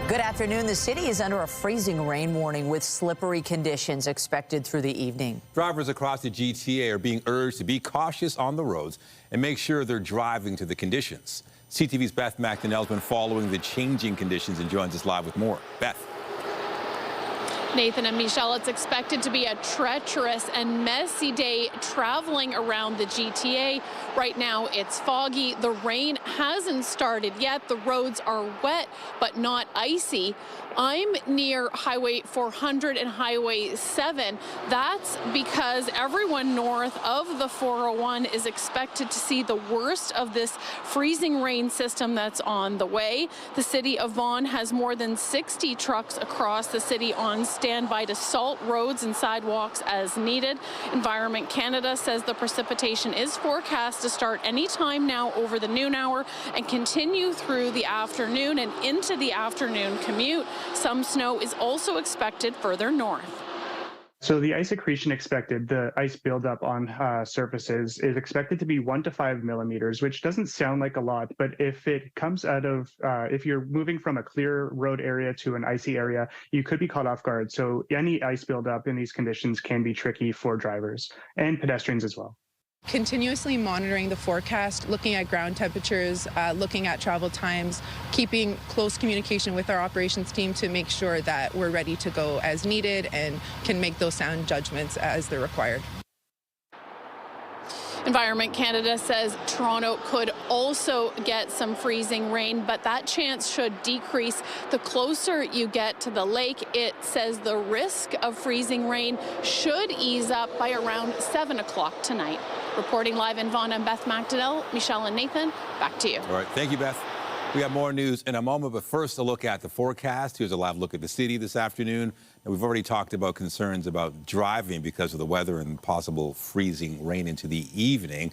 Good afternoon. The city is under a freezing rain warning with slippery conditions expected through the evening. Drivers across the GTA are being urged to be cautious on the roads and make sure they're driving to the conditions. CTV's Beth McDonnell has been following the changing conditions and joins us live with more. Beth. Nathan and Michelle, it's expected to be a treacherous and messy day traveling around the GTA. Right now, it's foggy. The rain hasn't started yet. The roads are wet, but not icy. I'm near Highway 400 and Highway 7. That's because everyone north of the 401 is expected to see the worst of this freezing rain system that's on the way. The city of Vaughan has more than 60 trucks across the city on standby to salt roads and sidewalks as needed. Environment Canada says the precipitation is forecast to start any time now over the noon hour and continue through the afternoon and into the afternoon commute. Some snow is also expected further north. So the ice accretion expected, the ice buildup on surfaces, is expected to be 1 to 5 millimeters, which doesn't sound like a lot, but if it comes out of, if you're moving from a clear road area to an icy area, you could be caught off guard. So any ice buildup in these conditions can be tricky for drivers and pedestrians as well. Continuously monitoring the forecast, looking at ground temperatures, looking at travel times, keeping close communication with our operations team to make sure that we're ready to go as needed and can make those sound judgments as they're required. Environment Canada says Toronto could also get some freezing rain, but that chance should decrease the closer you get to the lake. It says the risk of freezing rain should ease up by around 7 o'clock tonight. Reporting live in Vaughan, I'm Beth McDonnell. Michelle and Nathan, back to you. All right, thank you, Beth. We got more news in a moment, but first a look at the forecast. Here's a live look at the city this afternoon. And we've already talked about concerns about driving because of the weather and possible freezing rain into the evening.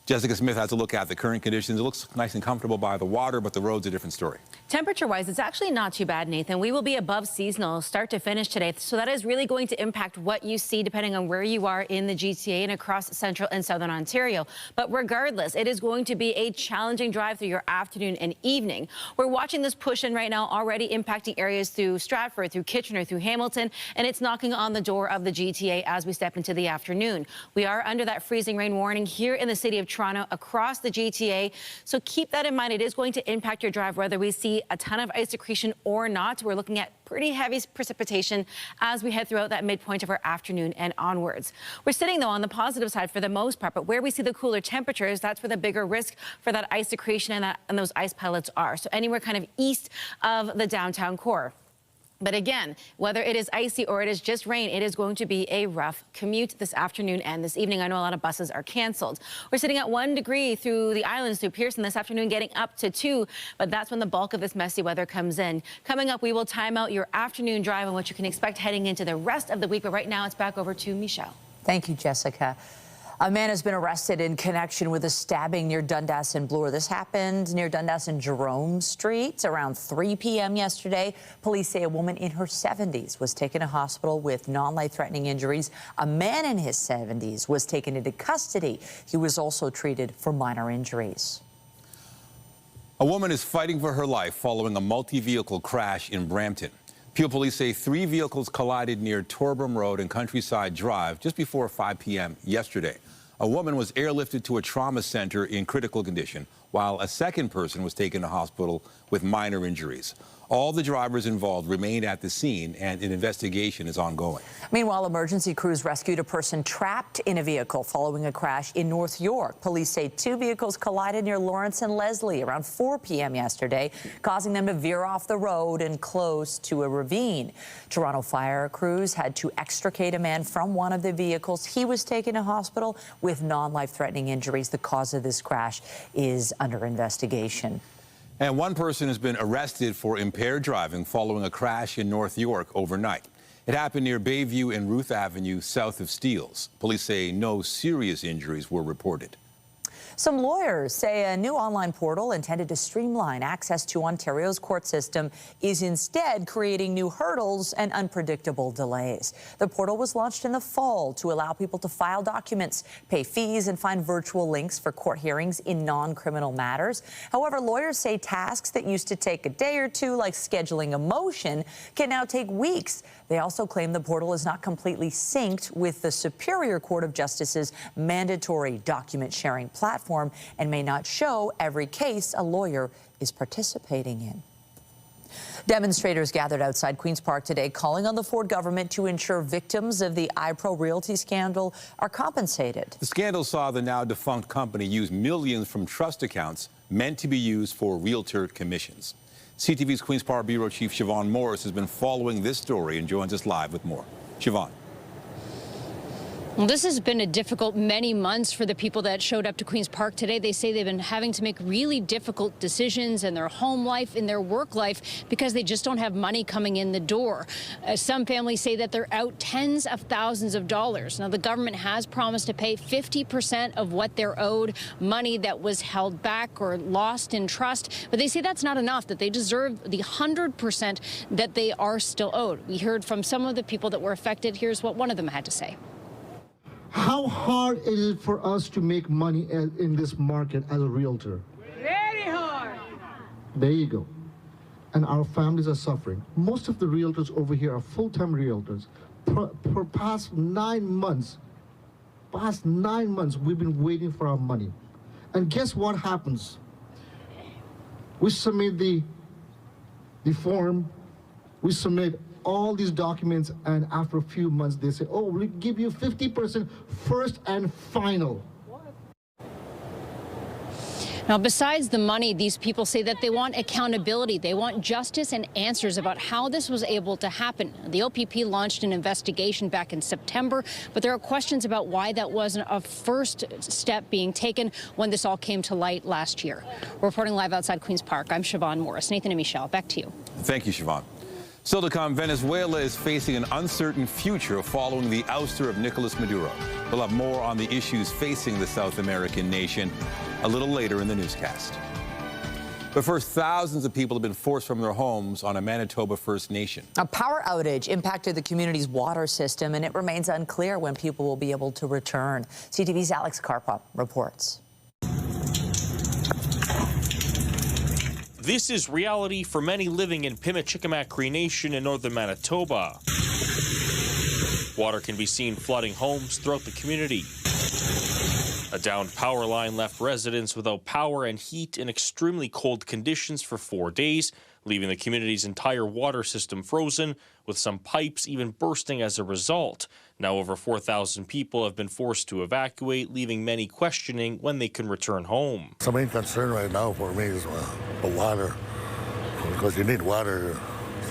Jessica Smith has a look at the current conditions. It looks nice and comfortable by the water, but the road's a different story. Temperature-wise, it's actually not too bad, Nathan. We will be above seasonal start to finish today, so that is really going to impact what you see depending on where you are in the GTA and across central and southern Ontario. But regardless, it is going to be a challenging drive through your afternoon and evening. We're watching this push in right now, already impacting areas through Stratford, through Kitchener, through Hamilton, and it's knocking on the door of the GTA as we step into the afternoon. We are under that freezing rain warning here in the city of Toronto across the GTA, so keep that in mind. It is going to impact your drive whether we see a ton of ice accretion or not. We're looking at pretty heavy precipitation as we head throughout that midpoint of our afternoon and onwards. We're sitting, though, on the positive side for the most part, but where we see the cooler temperatures, that's where the bigger risk for that ice accretion and those ice pellets are. So anywhere kind of east of the downtown core. But again, whether it is icy or it is just rain, it is going to be a rough commute this afternoon and this evening. I know a lot of buses are canceled. We're sitting at 1 degree through the islands, through Pearson this afternoon, getting up to 2, but that's when the bulk of this messy weather comes in. Coming up, we will time out your afternoon drive and what you can expect heading into the rest of the week. But right now, it's back over to Michelle. Thank you, Jessica. A man has been arrested in connection with a stabbing near Dundas and Bloor. This happened near Dundas and Jerome Street around 3 p.m. yesterday. Police say a woman in her 70s was taken to hospital with non-life-threatening injuries. A man in his 70s was taken into custody. He was also treated for minor injuries. A woman is fighting for her life following a multi-vehicle crash in Brampton. Peel police say 3 vehicles collided near Torbram Rd and Countryside Drive just before 5 p.m. yesterday. A woman was airlifted to a trauma center in critical condition, while a second person was taken to hospital with minor injuries. All the drivers involved remained at the scene, and an investigation is ongoing. Meanwhile, emergency crews rescued a person trapped in a vehicle following a crash in North York. Police say 2 vehicles collided near Lawrence and Leslie around 4 p.m. yesterday, causing them to veer off the road and close to a ravine. Toronto fire crews had to extricate a man from one of the vehicles. He was taken to hospital with non-life-threatening injuries. The cause of this crash is under investigation. And one person has been arrested for impaired driving following a crash in North York overnight. It happened near Bayview and Ruth Avenue, south of Steeles. Police say no serious injuries were reported. Some lawyers say a new online portal intended to streamline access to Ontario's court system is instead creating new hurdles and unpredictable delays. The portal was launched in the fall to allow people to file documents, pay fees, and find virtual links for court hearings in non-criminal matters. However, lawyers say tasks that used to take a day or two, like scheduling a motion, can now take weeks. They also claim the portal is not completely synced with the Superior Court of Justice's mandatory document sharing platform and may not show every case a lawyer is participating in. Demonstrators gathered outside Queen's Park today calling on the Ford government to ensure victims of the IPRO Realty scandal are compensated. The scandal saw the now defunct company use millions from trust accounts meant to be used for realtor commissions. CTV's Queen's Park Bureau Chief Siobhan Morris has been following this story and joins us live with more. Siobhan. Well, this has been a difficult many months for the people that showed up to Queen's Park today. They say they've been having to make really difficult decisions in their home life, in their work life, because they just don't have money coming in the door. Some families say that they're out tens of thousands of dollars. Now, the government has promised to pay 50% of what they're owed, money that was held back or lost in trust. But they say that's not enough, that they deserve the 100% that they are still owed. We heard from some of the people that were affected. Here's what one of them had to say. How hard is it for us to make money in this market as a realtor? Very hard. There you go. And our families are suffering. Most of the realtors over here are full-time realtors. For past 9 months, we've been waiting for our money. And guess what happens? We submit the form, we submit all these documents, and after a few months they say, oh, we'll give you 50% first and final. Now, besides the money, these people say that they want accountability. They want justice and answers about how this was able to happen. The OPP launched an investigation back in September, but there are questions about why that wasn't a first step being taken when this all came to light last year. Reporting live outside Queen's Park, I'm Siobhan Morris. Nathan and Michelle, back to you. Thank you, Siobhan. Still to come, Venezuela is facing an uncertain future following the ouster of Nicolas Maduro. We'll have more on the issues facing the South American nation a little later in the newscast. But first, thousands of people have been forced from their homes on a Manitoba First Nation. A power outage impacted the community's water system, and it remains unclear when people will be able to return. CTV's Alex Karpop reports. This is reality for many living in Pimicikamak Cree Nation in northern Manitoba. Water can be seen flooding homes throughout the community. A downed power line left residents without power and heat in extremely cold conditions for 4 days, leaving the community's entire water system frozen, with some pipes even bursting as a result. Now over 4,000 people have been forced to evacuate, leaving many questioning when they can return home. The main concern right now for me is the water, because you need water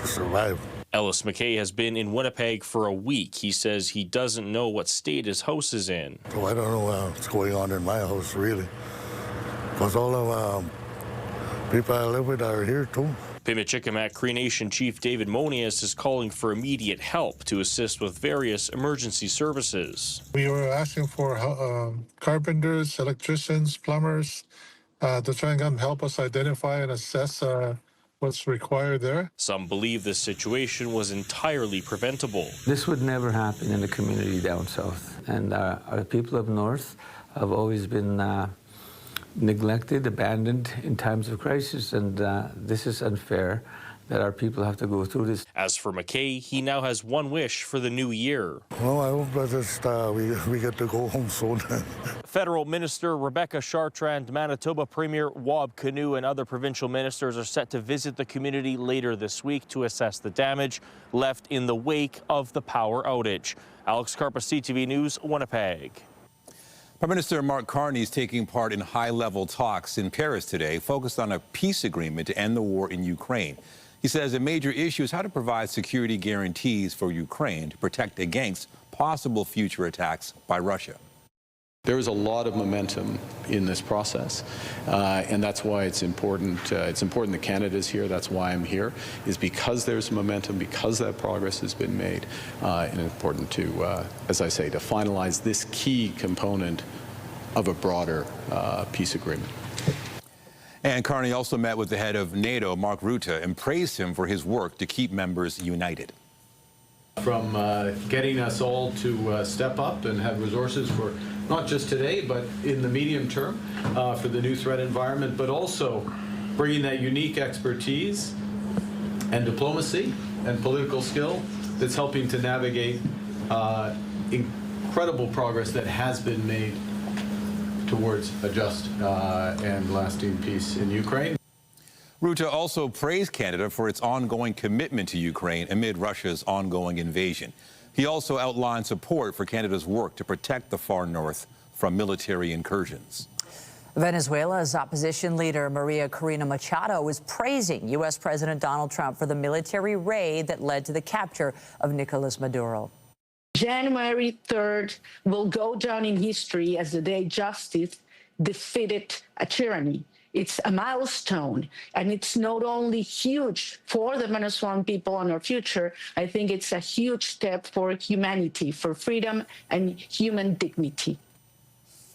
to survive. Ellis McKay has been in Winnipeg for a week. He says he doesn't know what state his house is in. So I don't know what's going on in my house, really, because all of people I live with are here too. Pimicikamak Cree Nation Chief David Monias is calling for immediate help to assist with various emergency services. We were asking for carpenters, electricians, plumbers to try and come help us identify and assess what's required there. Some believe this situation was entirely preventable. This would never happen in the community down south, and our people up north have always been neglected, abandoned in times of crisis, and this is unfair that our people have to go through this. As for McKay, he now has one wish for the new year. Well, I hope that just, we get to go home soon. Federal Minister Rebecca Chartrand, Manitoba Premier Wab Kinew, and other provincial ministers are set to visit the community later this week to assess the damage left in the wake of the power outage. Alex Karpa, CTV News, Winnipeg. Prime Minister Mark Carney is taking part in high-level talks in Paris today, focused on a peace agreement to end the war in Ukraine. He says a major issue is how to provide security guarantees for Ukraine to protect against possible future attacks by Russia. There is a lot of momentum in this process, and that's why it's important. It's important that Canada's here. That's why I'm here, is because there's momentum, because that progress has been made, and it's important to, as I say, to finalize this key component a broader peace agreement. And Carney also met with the head of NATO, Mark Rutte, and praised him for his work to keep members united. From getting us all to step up and have resources for not just today, but in the medium term for the new threat environment, but also bringing that unique expertise and diplomacy and political skill that's helping to navigate incredible progress that has been made towards a just and lasting peace in Ukraine. Rutte also praised Canada for its ongoing commitment to Ukraine amid Russia's ongoing invasion. He also outlined support for Canada's work to protect the far north from military incursions. Venezuela's opposition leader, Maria Corina Machado, is praising U.S. President Donald Trump for the military raid that led to the capture of Nicolas Maduro. January 3rd will go down in history as the day justice defeated a tyranny. It's a milestone, and it's not only huge for the Venezuelan people and our future, I think it's a huge step for humanity, for freedom and human dignity.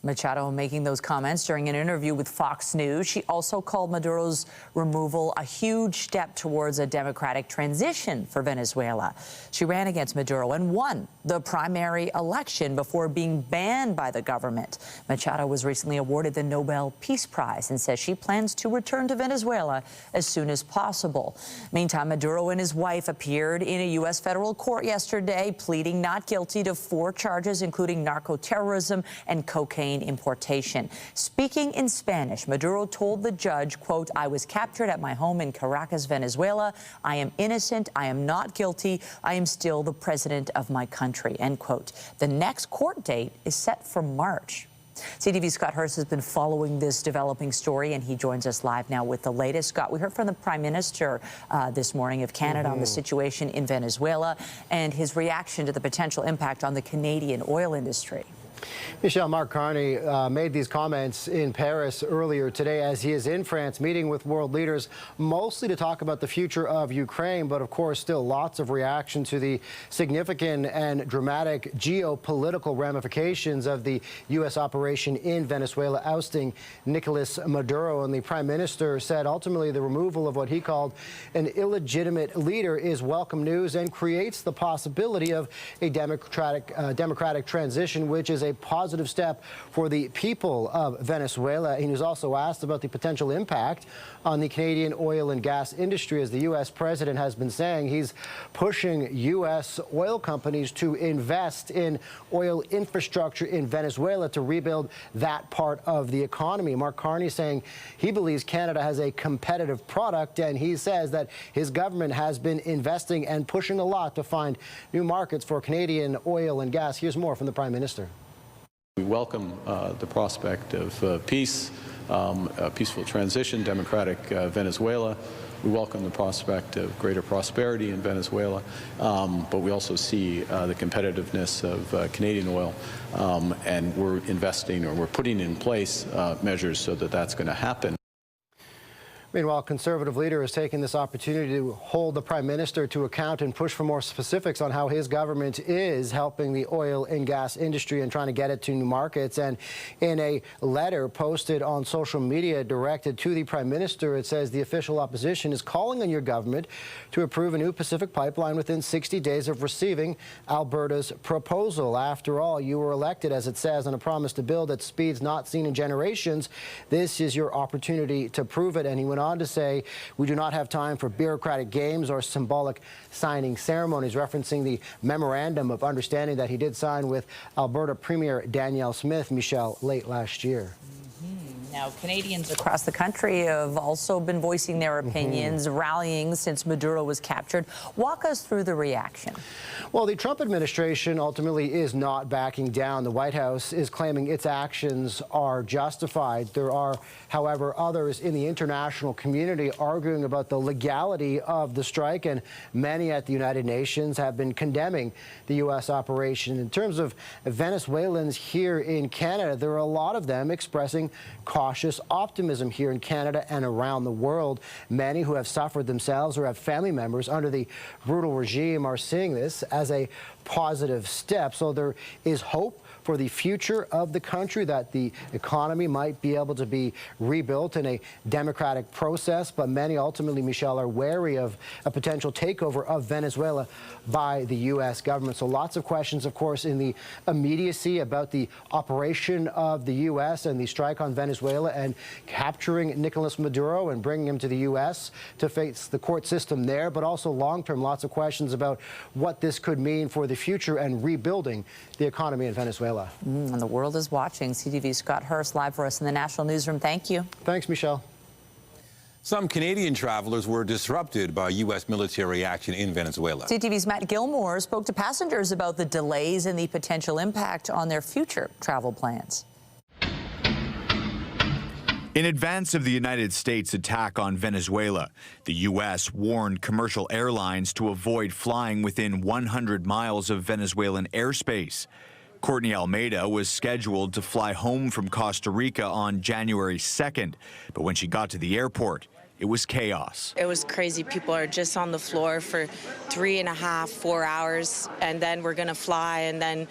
Machado making those comments during an interview with Fox News. She also called Maduro's removal a huge step towards a democratic transition for Venezuela. She ran against Maduro and won the primary election before being banned by the government. Machado was recently awarded the Nobel Peace Prize and says she plans to return to Venezuela as soon as possible. Meantime, Maduro and his wife appeared in a U.S. federal court yesterday, pleading not guilty to 4 charges, including narco-terrorism and cocaine importation. Speaking in Spanish, Maduro told the judge, quote, "I was captured at my home in Caracas, Venezuela. I am innocent. I am not guilty. I am still the president of my country," end quote. The next court date is set for March. CTV's Scott Hurst has been following this developing story, and he joins us live now with the latest. Scott, we heard from the Prime Minister this morning of Canada on the situation in Venezuela and his reaction to the potential impact on the Canadian oil industry. Michelle, Mark Carney made these comments in Paris earlier today as he is in France meeting with world leaders, mostly to talk about the future of Ukraine, but of course still lots of reaction to the significant and dramatic geopolitical ramifications of the U.S. operation in Venezuela ousting Nicolas Maduro. And the Prime Minister said ultimately the removal of what he called an illegitimate leader is welcome news and creates the possibility of a democratic transition, which is a positive step for the people of Venezuela. He was also asked about the potential impact on the Canadian oil and gas industry. As the U.S. president has been saying, he's pushing U.S. oil companies to invest in oil infrastructure in Venezuela to rebuild that part of the economy. Mark Carney saying he believes Canada has a competitive product, and he says that his government has been investing and pushing a lot to find new markets for Canadian oil and gas. Here's more from the Prime Minister. We welcome the prospect of peace, a peaceful transition, democratic Venezuela. We welcome the prospect of greater prosperity in Venezuela, but we also see the competitiveness of Canadian oil, and we're investing, or we're putting in place measures so that that's going to happen. Meanwhile, Conservative leader is taking this opportunity to hold the Prime Minister to account and push for more specifics on how his government is helping the oil and gas industry and trying to get it to new markets. And in a letter posted on social media directed to the Prime Minister, it says the official opposition is calling on your government to approve a new Pacific pipeline within 60 days of receiving Alberta's proposal. After all, you were elected, as it says, on a promise to build at speeds not seen in generations. This is your opportunity to prove it. And he went on to say, we do not have time for bureaucratic games or symbolic signing ceremonies, referencing the memorandum of understanding that he did sign with Alberta Premier Danielle Smith, Michelle, late last year. Now, Canadians across the country have also been voicing their opinions, rallying since Maduro was captured. Walk us through the reaction. Well, the Trump administration ultimately is not backing down. The White House is claiming its actions are justified. There are, however, others in the international community arguing about the legality of the strike, and many at the United Nations have been condemning the U.S. operation. In terms of Venezuelans here in Canada, there are a lot of them expressing cautious optimism here in Canada and around the world. Many who have suffered themselves or have family members under the brutal regime are seeing this as a positive step. So there is hope for the future of the country, that the economy might be able to be rebuilt in a democratic process. But many ultimately, Michelle, are wary of a potential takeover of Venezuela by the U.S. government. So lots of questions, of course, in the immediacy about the operation of the U.S. and the strike on Venezuela and capturing Nicolas Maduro and bringing him to the U.S. to face the court system there, but also long-term, lots of questions about what this could mean for the future and rebuilding the economy in Venezuela. And the world is watching. CTV's Scott Hurst live for us in the National Newsroom. Thank you. Thanks, Michelle. Some Canadian travelers were disrupted by U.S. military action in Venezuela. CTV's Matt Gilmore spoke to passengers about the delays and the potential impact on their future travel plans. In advance of the United States' attack on Venezuela, the U.S. warned commercial airlines to avoid flying within 100 miles of Venezuelan airspace. Courtney Almeida was scheduled to fly home from Costa Rica on January 2nd, but when she got to the airport, it was chaos. It was crazy. People are just on the floor for 3.5, 4 hours, and then we're going to fly, and then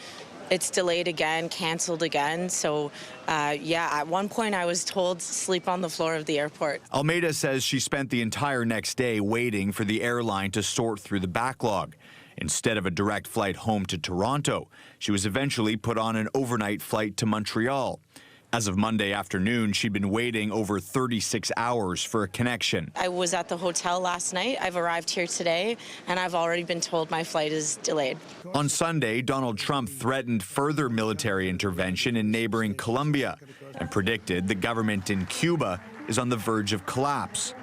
it's delayed again, canceled again. So, yeah, at one point I was told to sleep on the floor of the airport. Almeida says she spent the entire next day waiting for the airline to sort through the backlog. Instead of a direct flight home to Toronto, she was eventually put on an overnight flight to Montreal. As of Monday afternoon, she'd been waiting over 36 hours for a connection. I was at the hotel last night. I've arrived here today, and I've already been told my flight is delayed. On Sunday, Donald Trump threatened further military intervention in neighboring Colombia and predicted the government in Cuba is on the verge of collapse.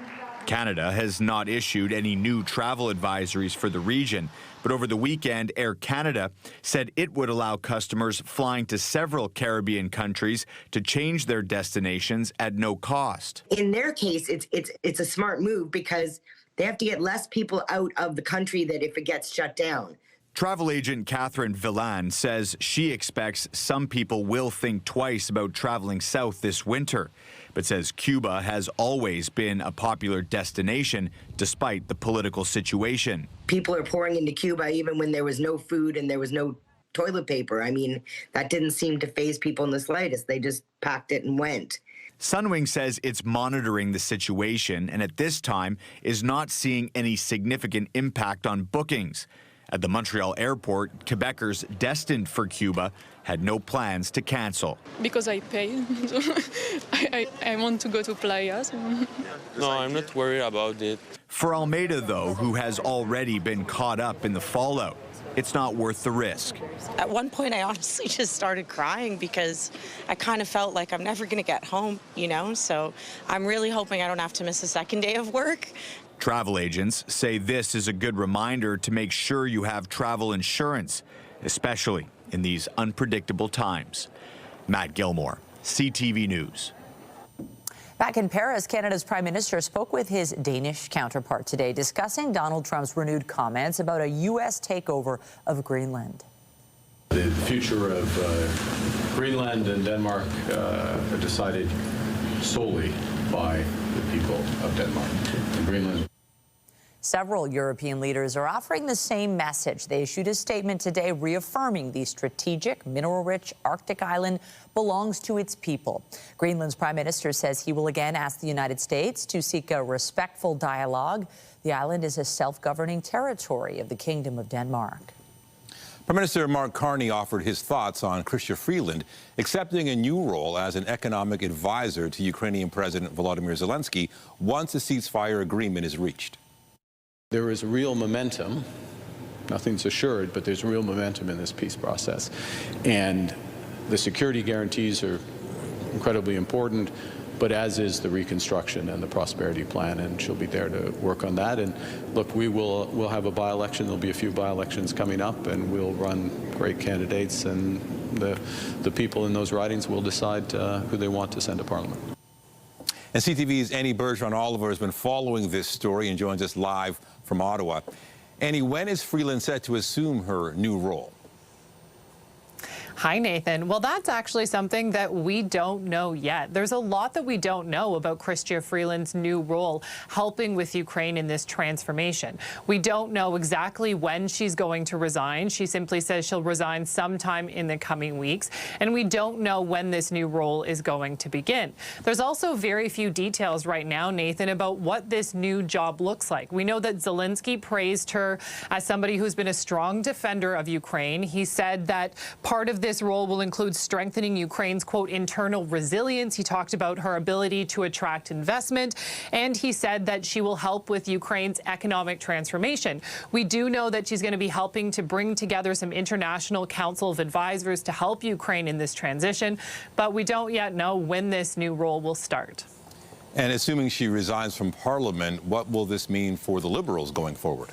Canada has not issued any new travel advisories for the region, but over the weekend, Air Canada said it would allow customers flying to several Caribbean countries to change their destinations at no cost. In their case, it's a smart move because they have to get less people out of the country that if it gets shut down. Travel agent Catherine Villan says she expects some people will think twice about traveling south this winter, but says Cuba has always been a popular destination despite the political situation. People are pouring into Cuba even when there was no food and there was no toilet paper. I mean, that didn't seem to faze people in the slightest. They just packed it and went. Sunwing says it's monitoring the situation and at this time is not seeing any significant impact on bookings. At the Montreal airport, Quebecers destined for Cuba had no plans to cancel. Because I pay, I want to go to playas. No, I'm not worried about it. For Almeida, though, who has already been caught up in the fallout, it's not worth the risk. At one point, I honestly just started crying because I kind of felt like I'm never going to get home, you know? So I'm really hoping I don't have to miss a second day of work. Travel agents say this is a good reminder to make sure you have travel insurance, especially in these unpredictable times. Matt Gilmore, CTV News. Back in Paris, Canada's Prime Minister spoke with his Danish counterpart today, discussing Donald Trump's renewed comments about a U.S. takeover of Greenland. The future of Greenland and Denmark are decided solely by the people of Denmark. And Greenland. Several European leaders are offering the same message. They issued a statement today reaffirming the strategic, mineral-rich Arctic island belongs to its people. Greenland's prime minister says he will again ask the United States to seek a respectful dialogue. The island is a self-governing territory of the Kingdom of Denmark. Prime Minister Mark Carney offered his thoughts on Freeland accepting a new role as an economic advisor to Ukrainian President Volodymyr Zelensky once a ceasefire agreement is reached. There is real momentum. Nothing's assured, but there's real momentum in this peace process. And the security guarantees are incredibly important, but as is the reconstruction and the prosperity plan, and she'll be there to work on that. And look, we'll have a by-election. There'll be a few by-elections coming up, and we'll run great candidates, and the people in those ridings will decide who they want to send to Parliament. And CTV's Annie Bergeron Oliver has been following this story and joins us live from Ottawa. Annie, when is Freeland set to assume her new role? Hi, Nathan. Well, that's actually something that we don't know yet. There's a lot that we don't know about Chrystia Freeland's new role helping with Ukraine in this transformation. We don't know exactly when she's going to resign. She simply says she'll resign sometime in the coming weeks. And we don't know when this new role is going to begin. There's also very few details right now, Nathan, about what this new job looks like. We know that Zelensky praised her as somebody who's been a strong defender of Ukraine. He said that part of this role will include strengthening Ukraine's, quote, internal resilience. He talked about her ability to attract investment, and he said that she will help with Ukraine's economic transformation. We do know that she's going to be helping to bring together some international council of advisors to help Ukraine in this transition, but we don't yet know when this new role will start. And assuming she resigns from Parliament, what will this mean for the Liberals going forward?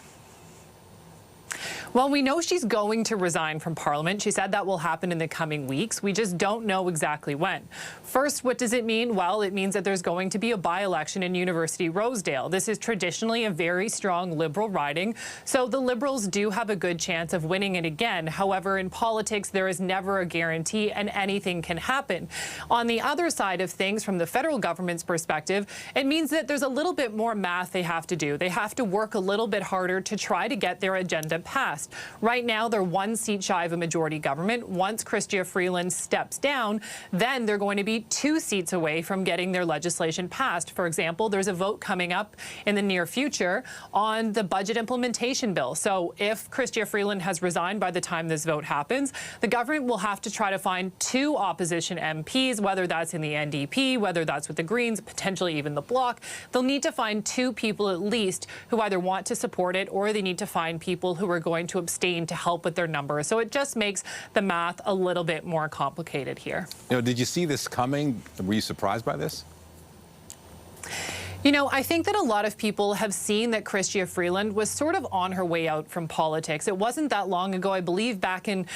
Well, we know she's going to resign from Parliament. She said that will happen in the coming weeks. We just don't know exactly when. First, what does it mean? Well, it means that there's going to be a by-election in University Rosedale. This is traditionally a very strong Liberal riding, so the Liberals do have a good chance of winning it again. However, in politics, there is never a guarantee and anything can happen. On the other side of things, from the federal government's perspective, it means that there's a little bit more math they have to do. They have to work a little bit harder to try to get their agenda passed. Right now, they're one seat shy of a majority government. Once Chrystia Freeland steps down, then they're going to be 2 seats away from getting their legislation passed. For example, there's a vote coming up in the near future on the budget implementation bill. So if Chrystia Freeland has resigned by the time this vote happens, the government will have to try to find 2 opposition MPs, whether that's in the NDP, whether that's with the Greens, potentially even the Bloc. They'll need to find 2 people at least who either want to support it or they need to find people who are going to abstain to help with their numbers. So it just makes the math a little bit more complicated here. You know, did you see this coming? Were you surprised by this? You know, I think that a lot of people have seen that Chrystia Freeland was sort of on her way out from politics. It wasn't that long ago, I believe back in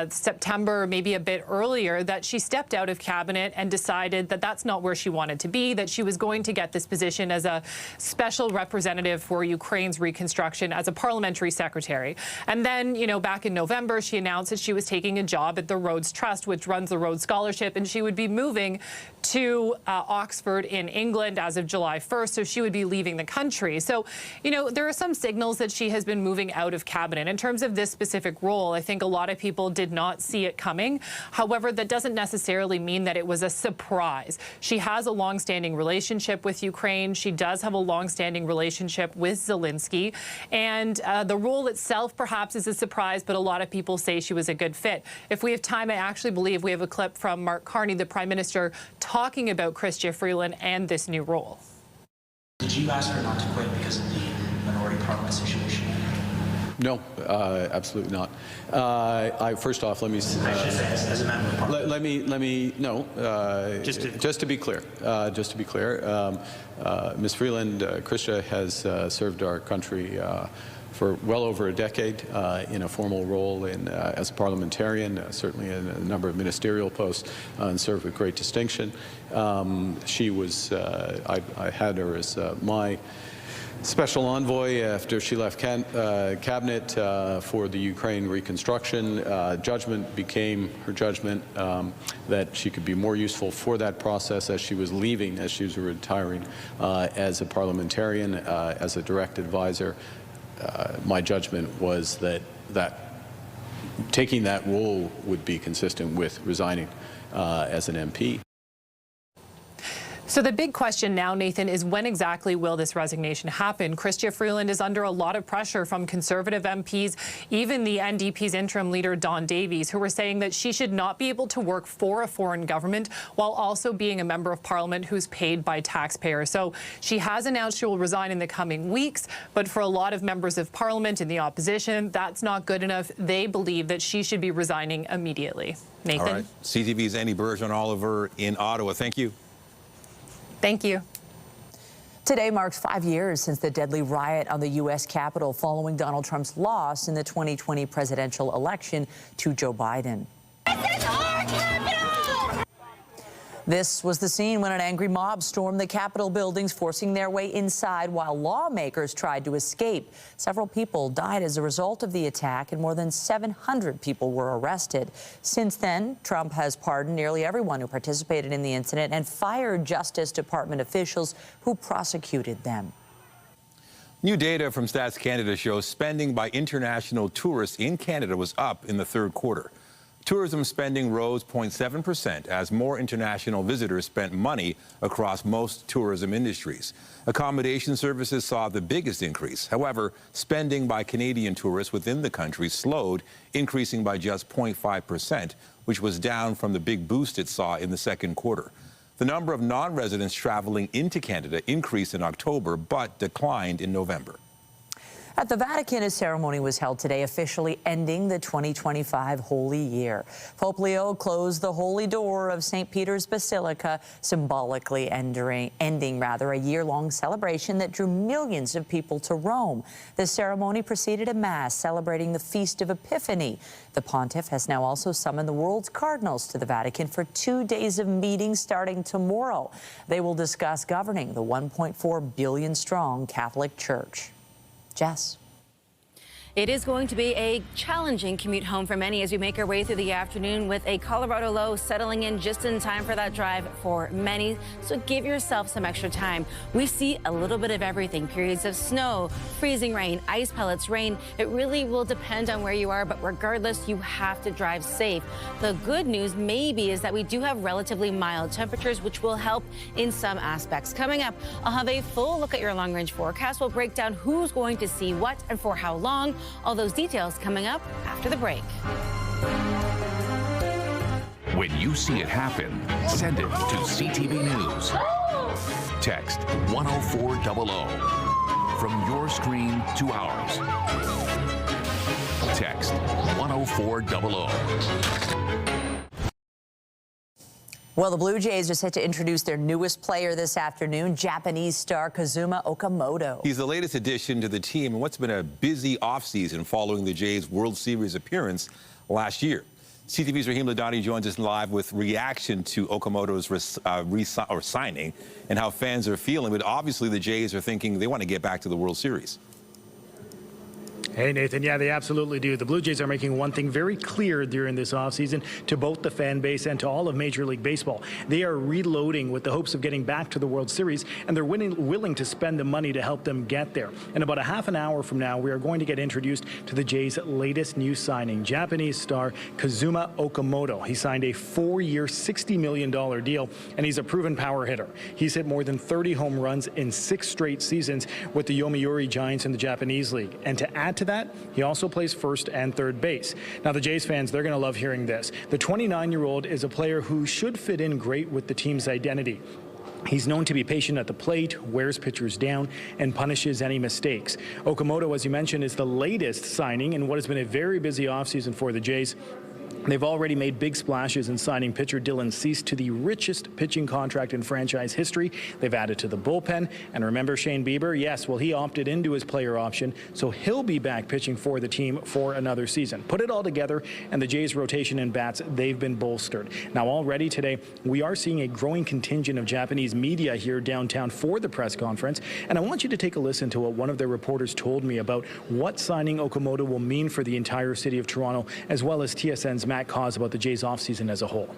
September, maybe a bit earlier, that she stepped out of cabinet and decided that that's not where she wanted to be, that she was going to get this position as a special representative for Ukraine's reconstruction as a parliamentary secretary. And then, you know, back in November, she announced that she was taking a job at the Rhodes Trust, which runs the Rhodes Scholarship, and she would be moving to Oxford in England as of July 1st, so she would be leaving the country. So, you know, there are some signals that she has been moving out of cabinet. In terms of this specific role, I think a lot of people did not see it coming. However, that doesn't necessarily mean that it was a surprise. She has a long-standing relationship with Ukraine. She does have a long-standing relationship with Zelensky. And the role itself perhaps is a surprise, but a lot of people say she was a good fit. If we have time, I actually believe we have a clip from Mark Carney, the Prime Minister, talking about Chrystia Freeland and this new role. Did you ask her not to quit because of the minority parliament situation? No, absolutely not. First off, let me. As a member of parliament. Just to be clear. Ms. Freeland, Chrystia has served our country for well over a decade in a formal role as a parliamentarian, certainly in a number of ministerial posts, and served with great distinction. She was, I had her as my special envoy after she left cabinet for the Ukraine reconstruction. Judgment became her judgment that she could be more useful for that process as she was leaving, as she was retiring as a parliamentarian, as a direct advisor. My judgment was that taking that role would be consistent with resigning as an MP. So the big question now, Nathan, is when exactly will this resignation happen? Chrystia Freeland is under a lot of pressure from Conservative MPs, even the NDP's interim leader, Don Davies, who were saying that she should not be able to work for a foreign government while also being a member of Parliament who's paid by taxpayers. So she has announced she will resign in the coming weeks, but for a lot of members of Parliament in the opposition, that's not good enough. They believe that she should be resigning immediately. Nathan? All right. CTV's Annie Bergeron-Oliver in Ottawa. Thank you. Thank you. Today marks 5 years since the deadly riot on the U.S. Capitol following Donald Trump's loss in the 2020 presidential election to Joe Biden. This is our Capitol! This was the scene when an angry mob stormed the Capitol buildings, forcing their way inside while lawmakers tried to escape. Several people died as a result of the attack, and more than 700 people were arrested. Since then, Trump has pardoned nearly everyone who participated in the incident and fired Justice Department officials who prosecuted them. New data from Stats Canada shows spending by international tourists in Canada was up in the third quarter. Tourism spending rose 0.7% as more international visitors spent money across most tourism industries. Accommodation services saw the biggest increase. However, spending by Canadian tourists within the country slowed, increasing by just 0.5%, which was down from the big boost it saw in the second quarter. The number of non-residents traveling into Canada increased in October but declined in November. At the Vatican, a ceremony was held today, officially ending the 2025 Holy Year. Pope Leo closed the holy door of St. Peter's Basilica, symbolically ending a year-long celebration that drew millions of people to Rome. The ceremony preceded a mass celebrating the Feast of Epiphany. The pontiff has now also summoned the world's cardinals to the Vatican for 2 days of meetings starting tomorrow. They will discuss governing the 1.4 billion-strong Catholic Church. Jess. It is going to be a challenging commute home for many as we make our way through the afternoon, with a Colorado low settling in just in time for that drive for many. So give yourself some extra time. We see a little bit of everything: periods of snow, freezing rain, ice pellets, rain. It really will depend on where you are, but regardless, you have to drive safe. The good news maybe is that we do have relatively mild temperatures, which will help in some aspects. Coming up, I'll have a full look at your long-range forecast. We'll break down who's going to see what and for how long. All those details coming up after the break. When you see it happen, send it to CTV News. Text 10400 from your screen to ours. Text 10400. Well, the Blue Jays are set to introduce their newest player this afternoon, Japanese star Kazuma Okamoto. He's the latest addition to the team in what's been a busy offseason following the Jays' World Series appearance last year. CTV's Rahim Ladani joins us live with reaction to Okamoto's signing and how fans are feeling. But obviously the Jays are thinking they want to get back to the World Series. Hey, Nathan. Yeah, they absolutely do. The Blue Jays are making one thing very clear during this offseason to both the fan base and to all of Major League Baseball. They are reloading with the hopes of getting back to the World Series, and they're willing to spend the money to help them get there. In about a half an hour from now, we are going to get introduced to the Jays' latest new signing, Japanese star Kazuma Okamoto. He signed a 4-year, $60 million deal, and he's a proven power hitter. He's hit more than 30 home runs in 6 straight seasons with the Yomiuri Giants in the Japanese League. And to add to that, he also plays first and third base. Now, the Jays fans, they're going to love hearing this. The 29-year-old is a player who should fit in great with the team's identity. He's known to be patient at the plate, wears pitchers down, and punishes any mistakes. Okamoto, as you mentioned, is the latest signing in what has been a very busy offseason for the Jays. They've already made big splashes in signing pitcher Dylan Cease to the richest pitching contract in franchise history. They've added to the bullpen. And remember Shane Bieber? Yes, well, he opted into his player option, so he'll be back pitching for the team for another season. Put it all together, and the Jays' rotation in bats, they've been bolstered. Now, already today, we are seeing a growing contingent of Japanese media here downtown for the press conference. And I want you to take a listen to what one of their reporters told me about what signing Okamoto will mean for the entire city of Toronto, as well as TSN's Matt Cause about the Jays offseason as a whole.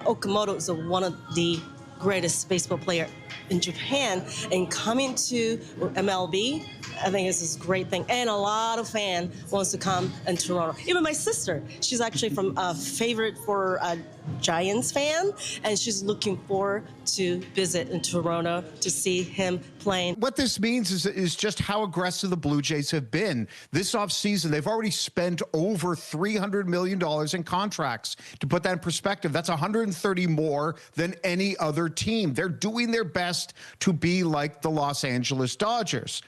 Okamoto is one of the greatest baseball player in Japan, and coming to MLB, I think this is a great thing. And a lot of fans wants to come in Toronto. Even my sister, she's actually from a favorite for a Giants fan, and she's looking forward to visit in Toronto to see him playing. What this means is just how aggressive the Blue Jays have been. This offseason, they've already spent over $300 million in contracts. To put that in perspective, that's 130 more than any other team. They're doing their best to be like the Los Angeles Dodgers.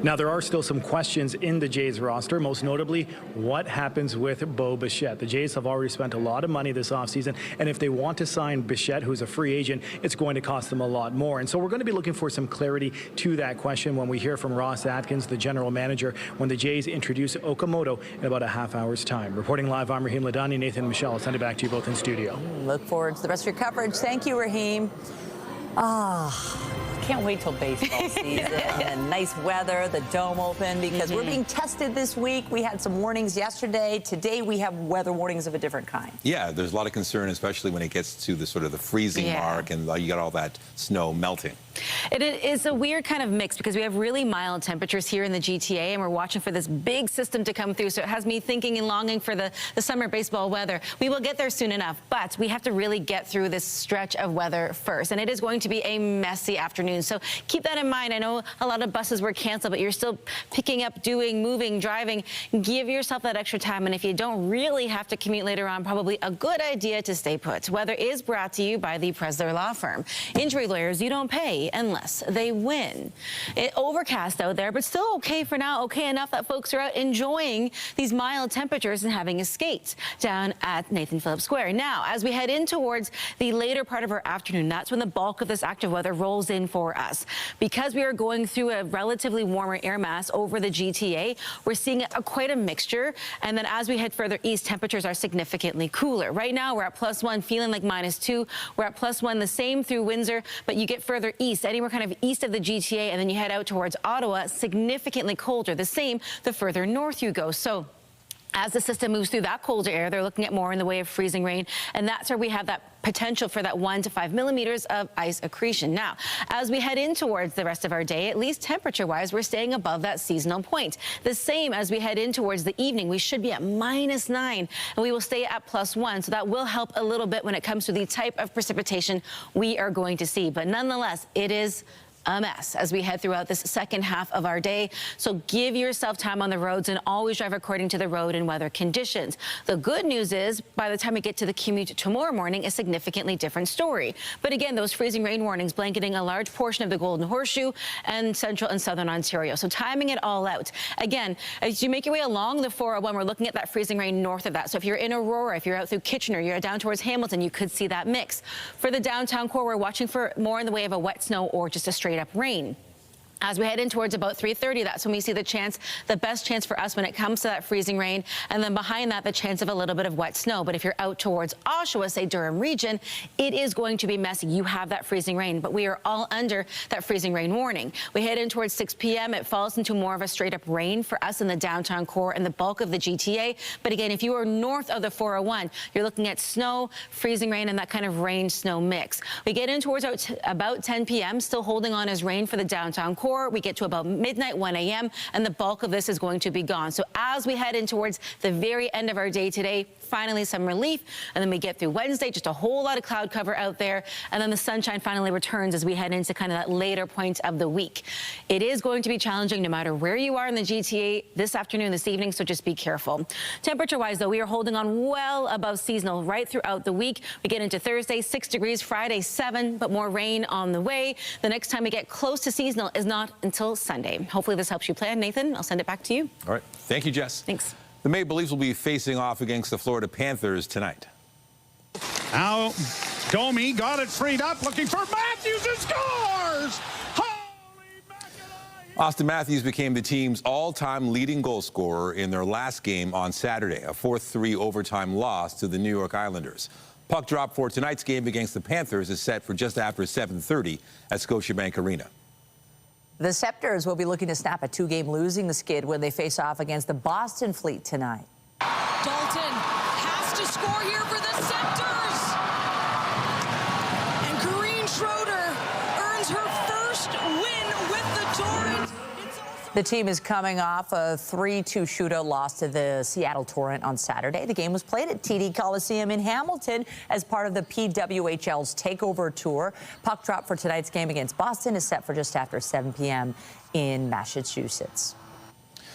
Now, there are still some questions in the Jays roster, most notably, what happens with Bo Bichette? The Jays have already spent a lot of money this offseason, and if they want to sign Bichette, who's a free agent, it's going to cost them a lot more. And so we're going to be looking for some clarity to that question when we hear from Ross Atkins, the general manager, when the Jays introduce Okamoto in about a half hour's time. Reporting live, I'm Raheem Ladani. Nathan and Michelle, I'll send it back to you both in studio. Look forward to the rest of your coverage. Thank you, Raheem. Can't wait till baseball season and nice weather, the dome open, because we're being tested this week. We had some warnings yesterday. Today we have weather warnings of a different kind. Yeah, there's a lot of concern, especially when it gets to the sort of the freezing mark and you got all that snow melting. It is a weird kind of mix because we have really mild temperatures here in the GTA, and we're watching for this big system to come through. So it has me thinking and longing for the summer baseball weather. We will get there soon enough, but we have to really get through this stretch of weather first. And it is going to be a messy afternoon. So keep that in mind. I know a lot of buses were canceled, but you're still picking up, doing, moving, driving. Give yourself that extra time. And if you don't really have to commute later on, probably a good idea to stay put. Weather is brought to you by the Presler Law Firm. Injury lawyers, you don't pay unless they win. Overcast out there, but still okay for now. Okay enough that folks are out enjoying these mild temperatures and having a skate down at Nathan Phillips Square. Now, as we head in towards the later part of our afternoon, that's when the bulk of this active weather rolls in for us. Because we are going through a relatively warmer air mass over the GTA, we're seeing quite a mixture. And then as we head further east, temperatures are significantly cooler. Right now, we're at +1, feeling like -2. We're at +1, the same through Windsor, but you get further east, anywhere kind of east of the GTA, and then you head out towards Ottawa, significantly colder. The same the further north you go. So as the system moves through that colder air, they're looking at more in the way of freezing rain, and that's where we have that potential for that 1 to 5 millimeters of ice accretion. Now, as we head in towards the rest of our day, at least temperature-wise, we're staying above that seasonal point. The same as we head in towards the evening, we should be at -9, and we will stay at +1, so that will help a little bit when it comes to the type of precipitation we are going to see. But nonetheless, it is a mess as we head throughout this second half of our day. So give yourself time on the roads and always drive according to the road and weather conditions. The good news is by the time we get to the commute tomorrow morning, a significantly different story. But again, those freezing rain warnings blanketing a large portion of the Golden Horseshoe and central and southern Ontario. So timing it all out. Again, as you make your way along the 401, we're looking at that freezing rain north of that. So if you're in Aurora, if you're out through Kitchener, you're down towards Hamilton, you could see that mix. For the downtown core, we're watching for more in the way of a wet snow or just a straight up rain. As we head in towards about 3:30, that's when we see the best chance for us when it comes to that freezing rain. And then behind that, the chance of a little bit of wet snow. But if you're out towards Oshawa, say Durham region, it is going to be messy. You have that freezing rain, but we are all under that freezing rain warning. We head in towards 6 p.m. It falls into more of a straight up rain for us in the downtown core and the bulk of the GTA. But again, if you are north of the 401, you're looking at snow, freezing rain, and that kind of rain snow mix. We get in towards about 10 p.m., still holding on as rain for the downtown core. We get to about midnight, 1 a.m., and the bulk of this is going to be gone. So as we head in towards the very end of our day today, finally some relief, and then we get through Wednesday, just a whole lot of cloud cover out there, and then the sunshine finally returns as we head into kind of that later point of the week. It is going to be challenging no matter where you are in the GTA this afternoon, this evening, so just be careful. Temperature-wise, though, we are holding on well above seasonal right throughout the week. We get into Thursday, 6 degrees, Friday, 7, but more rain on the way. The next time we get close to seasonal is not until Sunday. Hopefully this helps you plan. Nathan, I'll send it back to you. All right. Thank you, Jess. Thanks. The Maple Leafs will be facing off against the Florida Panthers tonight. Now, Domi got it freed up, looking for Matthews, who scores! Austin Matthews became the team's all-time leading goal scorer in their last game on Saturday, a 4-3 overtime loss to the New York Islanders. Puck drop for tonight's game against the Panthers is set for just after 7:30 at Scotiabank Arena. The Scepters will be looking to snap a 2-game losing skid when they face off against the Boston Fleet tonight. Dalton has to score here for the Scepters. And Corrine Schroeder earns her first win with the Torrent. The team is coming off a 3-2 shootout loss to the Seattle Torrent on Saturday. The game was played at TD Coliseum in Hamilton as part of the PWHL's Takeover Tour. Puck drop for tonight's game against Boston is set for just after 7 p.m. in Massachusetts.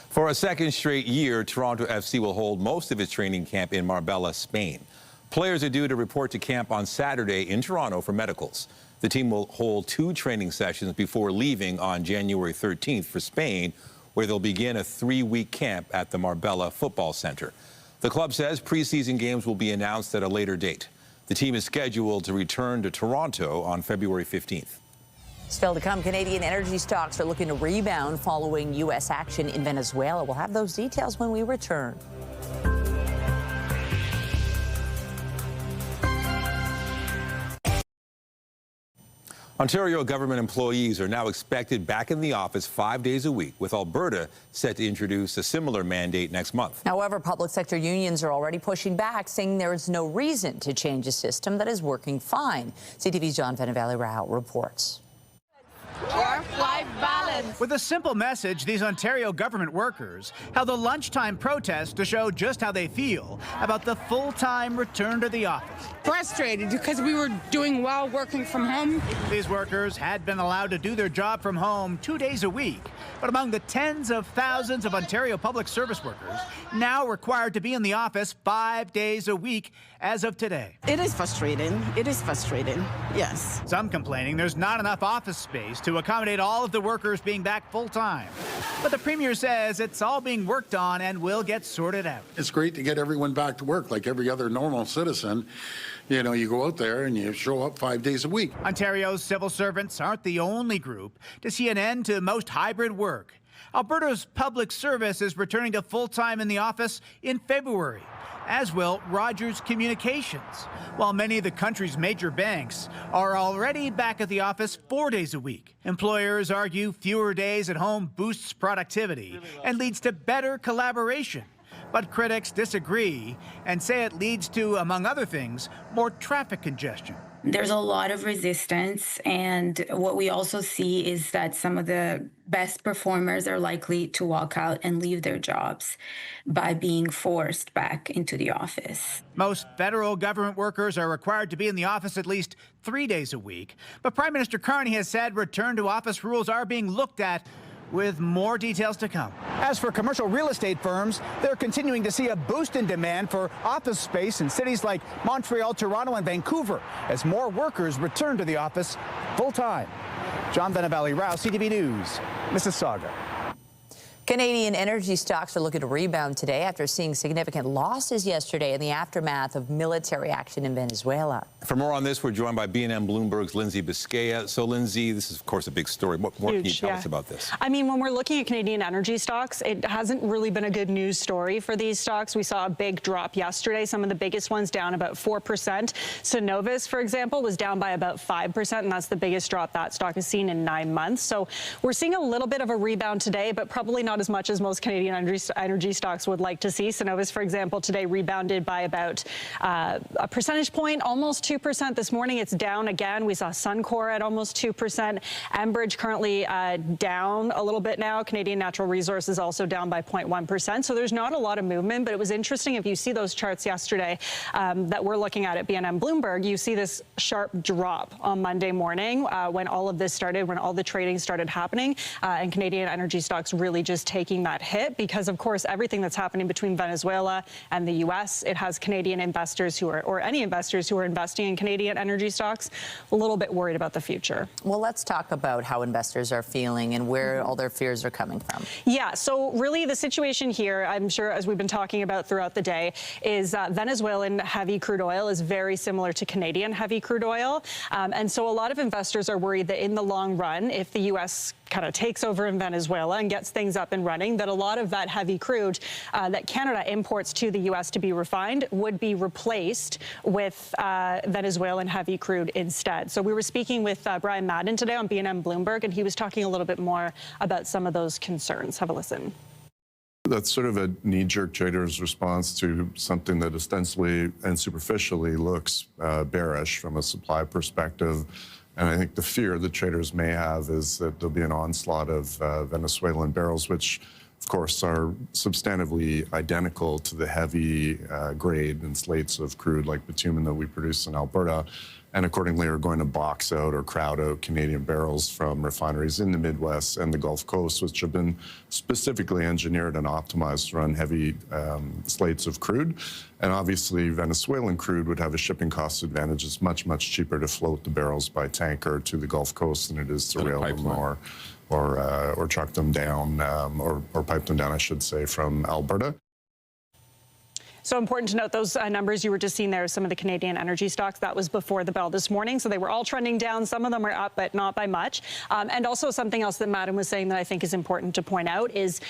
For a second straight year, Toronto FC will hold most of its training camp in Marbella, Spain. Players are due to report to camp on Saturday in Toronto for medicals. The team will hold 2 training sessions before leaving on January 13th for Spain, where they'll begin a 3-week camp at the Marbella Football Center. The club says preseason games will be announced at a later date. The team is scheduled to return to Toronto on February 15th. Still to come, Canadian energy stocks are looking to rebound following U.S. action in Venezuela. We'll have those details when we return. Ontario government employees are now expected back in the office 5 days a week, with Alberta set to introduce a similar mandate next month. However, public sector unions are already pushing back, saying there is no reason to change a system that is working fine. CTV's John Rao reports. Work-life balance. With a simple message, these Ontario government workers held a lunchtime protest to show just how they feel about the full-time return to the office. Frustrated because we were doing well working from home. These workers had been allowed to do their job from home 2 days a week, but among the tens of thousands of Ontario public service workers now required to be in the office 5 days a week as of today. It is frustrating. It is frustrating, yes. Some complaining there's not enough office space to accommodate all of the workers being back full-time. But the Premier says it's all being worked on and will get sorted out. It's great to get everyone back to work like every other normal citizen. You know, you go out there and you show up 5 days a week. Ontario's civil servants aren't the only group to see an end to most hybrid work. Alberta's public service is returning to full-time in the office in February, as will Rogers Communications, while many of the country's major banks are already back at the office 4 days a week. Employers argue fewer days at home boosts productivity and leads to better collaboration. But critics disagree and say it leads to, among other things, more traffic congestion. There's a lot of resistance, and what we also see is that some of the best performers are likely to walk out and leave their jobs by being forced back into the office. Most federal government workers are required to be in the office at least 3 days a week, but Prime Minister Carney has said return to office rules are being looked at, with more details to come. As for commercial real estate firms, they're continuing to see a boost in demand for office space in cities like Montreal, Toronto, and Vancouver as more workers return to the office full-time. John Rao, CTV News, Mississauga. Canadian energy stocks are looking to rebound today after seeing significant losses yesterday in the aftermath of military action in Venezuela. For more on this, we're joined by BNN Bloomberg's Lindsay Biscaya. So, Lindsay, this is, of course, a big story. What more can you tell us about this? I mean, when we're looking at Canadian energy stocks, it hasn't really been a good news story for these stocks. We saw a big drop yesterday, some of the biggest ones down about 4%. Synovus, for example, was down by about 5%, and that's the biggest drop that stock has seen in 9 months. So we're seeing a little bit of a rebound today, but probably not as much as most Canadian energy stocks would like to see. Synovus, for example, today rebounded by about a percentage point, almost 2%. This morning it's down again. We saw Suncor at almost 2%. Enbridge currently down a little bit now. Canadian Natural Resources also down by 0.1%. So there's not a lot of movement, but it was interesting if you see those charts yesterday that we're looking at BNN Bloomberg, you see this sharp drop on Monday morning when all of this started, when all the trading started happening, and Canadian energy stocks really just taking that hit because, of course, everything that's happening between Venezuela and the U.S., it has Canadian investors who are, or any investors who are investing in Canadian energy stocks, a little bit worried about the future. Well, let's talk about how investors are feeling and where all their fears are coming from. Yeah, so really the situation here, I'm sure, as we've been talking about throughout the day, is Venezuelan heavy crude oil is very similar to Canadian heavy crude oil. And so a lot of investors are worried that in the long run, if the U.S. kind of takes over in Venezuela and gets things up and running, that a lot of that heavy crude that Canada imports to the U.S. to be refined would be replaced with Venezuelan heavy crude instead. So we were speaking with Brian Madden today on BNN Bloomberg, and he was talking a little bit more about some of those concerns. Have a listen. That's sort of a knee-jerk trader's response to something that ostensibly and superficially looks bearish from a supply perspective. And I think the fear that traders may have is that there'll be an onslaught of Venezuelan barrels, which, of course, are substantively identical to the heavy grade and slates of crude like bitumen that we produce in Alberta. and accordingly are going to box out or crowd out Canadian barrels from refineries in the Midwest and the Gulf Coast, which have been specifically engineered and optimized to run heavy slates of crude. And obviously, Venezuelan crude would have a shipping cost advantage. It's much, much cheaper to float the barrels by tanker to the Gulf Coast than it is to rail them or truck them down, or pipe them down, I should say, from Alberta. So important to note those numbers you were just seeing there, some of the Canadian energy stocks, that was before the bell this morning. So they were all trending down. Some of them were up, but not by much. And also something else that Madam was saying that I think is important to point out is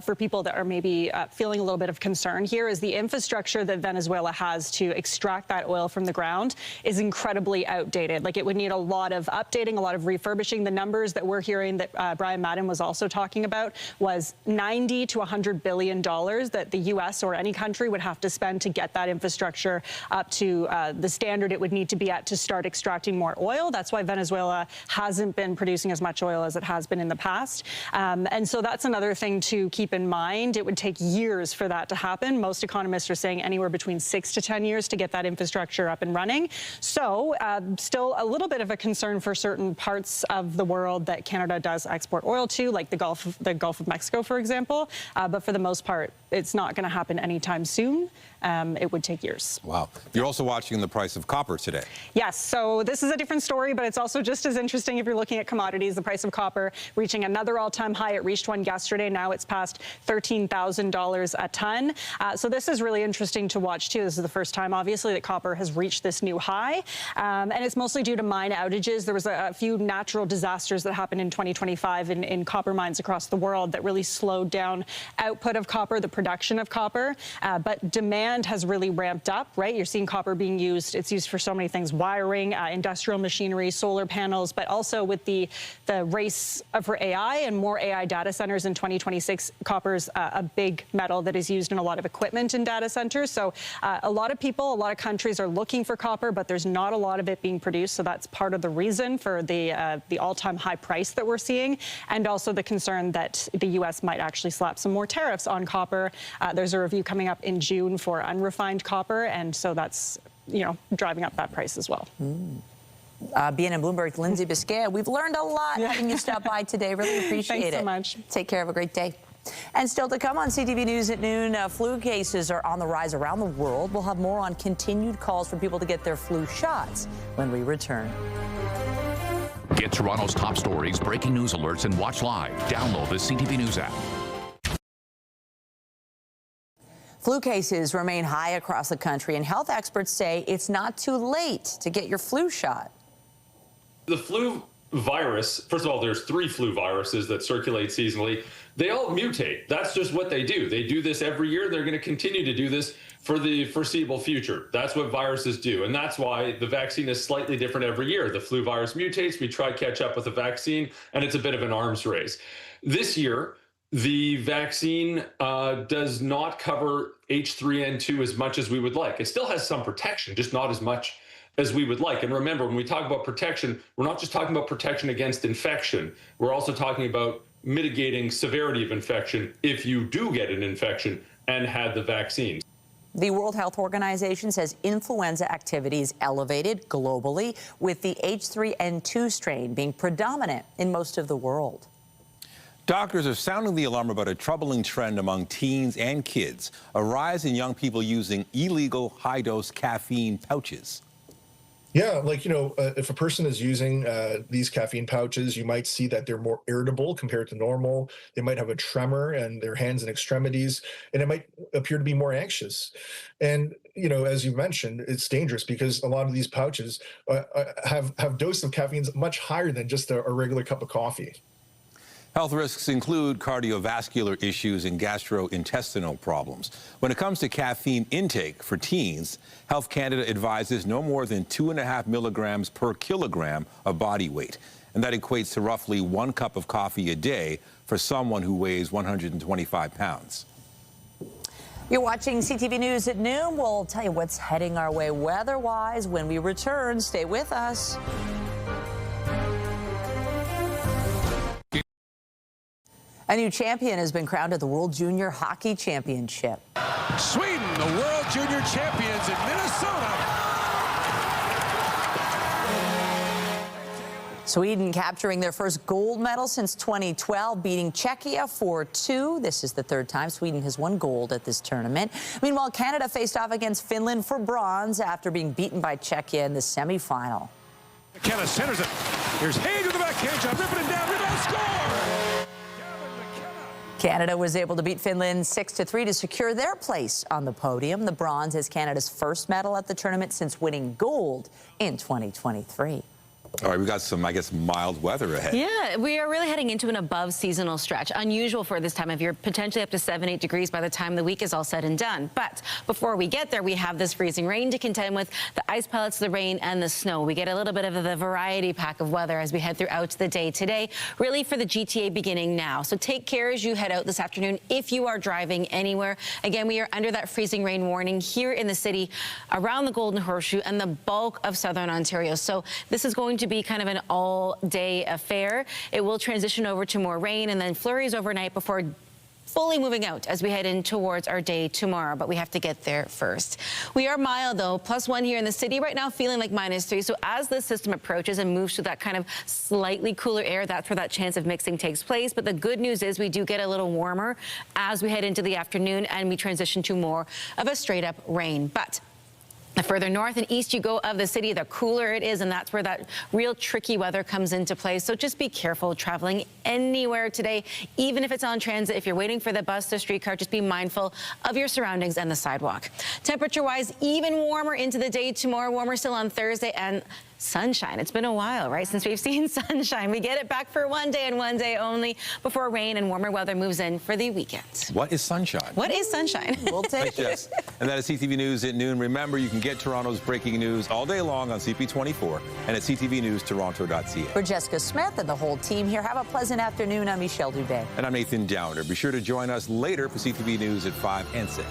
for people that are maybe feeling a little bit of concern here is the infrastructure that Venezuela has to extract that oil from the ground is incredibly outdated. Like it would need a lot of updating, a lot of refurbishing. The numbers that we're hearing that Brian Madden was also talking about was $90 to $100 billion that the U.S. or any country would have to spend to get that infrastructure up to the standard it would need to be at to start extracting more oil. That's why Venezuela hasn't been producing as much oil as it has been in the past. And so that's another thing to keep in mind. It would take years for that to happen. Most economists are saying anywhere between 6 to 10 years to get that infrastructure up and running. So still a little bit of a concern for certain parts of the world that Canada does export oil to, like the Gulf of Mexico, for example. But for the most part, it's not going to happen anytime soon. It would take years. Wow. You're also watching the price of copper today. Yes. So this is a different story, but it's also just as interesting if you're looking at commodities. The price of copper reaching another all-time high. It reached one yesterday. Now it's past $13,000 a ton. So this is really interesting to watch, too. This is the first time, obviously, that copper has reached this new high. And it's mostly due to mine outages. There was a few natural disasters that happened in 2025 in copper mines across the world that really slowed down output of copper, the production of copper. But demand has really ramped up, right? You're seeing copper being used. It's used for so many things, wiring, industrial machinery, solar panels, but also with the race for AI and more AI data centers in 2026, copper's a big metal that is used in a lot of equipment in data centers. So a lot of people, a lot of countries are looking for copper, but there's not a lot of it being produced. So that's part of the reason for the all-time high price that we're seeing, and also the concern that the U.S. might actually slap some more tariffs on copper. There's a review coming up in June for unrefined copper, and so that's, driving up that price as well. BNN Bloomberg, Lindsay Biscaya, we've learned a lot having you stop by today. Really appreciate it. Thanks so much. Take care. Have a great day. And still to come on CTV News at noon, flu cases are on the rise around the world. We'll have more on continued calls for people to get their flu shots when we return. Get Toronto's top stories, breaking news alerts, and watch live. Download the CTV News app. Flu cases remain high across the country, and health experts say it's not too late to get your flu shot. The flu virus, first of all, there's 3 flu viruses that circulate seasonally. They all mutate. That's just what they do. They do this every year. They're going to continue to do this for the foreseeable future. That's what viruses do. And that's why the vaccine is slightly different every year. The flu virus mutates. We try to catch up with the vaccine, and it's a bit of an arms race. This year, the vaccine does not cover H3N2 as much as we would like. It still has some protection, just not as much as we would like. And remember, when we talk about protection, we're not just talking about protection against infection. We're also talking about mitigating severity of infection if you do get an infection and had the vaccine. The World Health Organization says influenza activity is elevated globally, with the H3N2 strain being predominant in most of the world. Doctors are sounding the alarm about a troubling trend among teens and kids, a rise in young people using illegal high-dose caffeine pouches. Yeah, if a person is using these caffeine pouches, you might see that they're more irritable compared to normal. They might have a tremor in their hands and extremities, and it might appear to be more anxious. And, as you mentioned, it's dangerous because a lot of these pouches have doses of caffeine much higher than just a regular cup of coffee. Health risks include cardiovascular issues and gastrointestinal problems. When it comes to caffeine intake for teens, Health Canada advises no more than 2.5 milligrams per kilogram of body weight. And that equates to roughly 1 cup of coffee a day for someone who weighs 125 pounds. You're watching CTV News at noon. We'll tell you what's heading our way weather-wise when we return. Stay with us. A new champion has been crowned at the World Junior Hockey Championship. Sweden, the World Junior Champions in Minnesota. Sweden capturing their first gold medal since 2012, beating Czechia 4-2. This is the third time Sweden has won gold at this tournament. Meanwhile, Canada faced off against Finland for bronze after being beaten by Czechia in the semifinal. McKenna centers it. Here's Hayes with the backhand shot, ripping it down, rebound, score! Canada was able to beat Finland 6-3 to secure their place on the podium. The bronze is Canada's first medal at the tournament since winning gold in 2023. All right, we got some, I guess, mild weather ahead. Yeah, we are really heading into an above seasonal stretch. Unusual for this time of year, potentially up to 7-8 degrees by the time the week is all said and done. But before we get there, we have this freezing rain to contend with, the ice pellets, the rain, and the snow. We get a little bit of the variety pack of weather as we head throughout the day today, really for the GTA beginning now. So take care as you head out this afternoon if you are driving anywhere. Again, we are under that freezing rain warning here in the city, around the Golden Horseshoe, and the bulk of southern Ontario. So this is going to be kind of an all-day affair. It will transition over to more rain and then flurries overnight before fully moving out as we head in towards our day tomorrow, but we have to get there first. We are mild, though, +1 here in the city right now, feeling like -3. So as this system approaches and moves to that kind of slightly cooler air, that's where that chance of mixing takes place. But the good news is we do get a little warmer as we head into the afternoon and we transition to more of a straight-up rain. But the further north and east you go of the city, the cooler it is, and that's where that real tricky weather comes into play. So just be careful traveling anywhere today, even if it's on transit. If you're waiting for the bus or streetcar, just be mindful of your surroundings and the sidewalk. Temperature-wise, even warmer into the day tomorrow, warmer still on Thursday, and sunshine. It's been a while, right, since we've seen sunshine. We get it back for one day and one day only before rain and warmer weather moves in for the weekend. What is sunshine? What is sunshine? We'll take it. And that is CTV News at noon. Remember, you can get Toronto's breaking news all day long on CP24 and at ctvnewstoronto.ca. For Jessica Smith and the whole team here, have a pleasant afternoon. I'm Michelle Dubé. And I'm Nathan Downer. Be sure to join us later for CTV News at 5 and 6.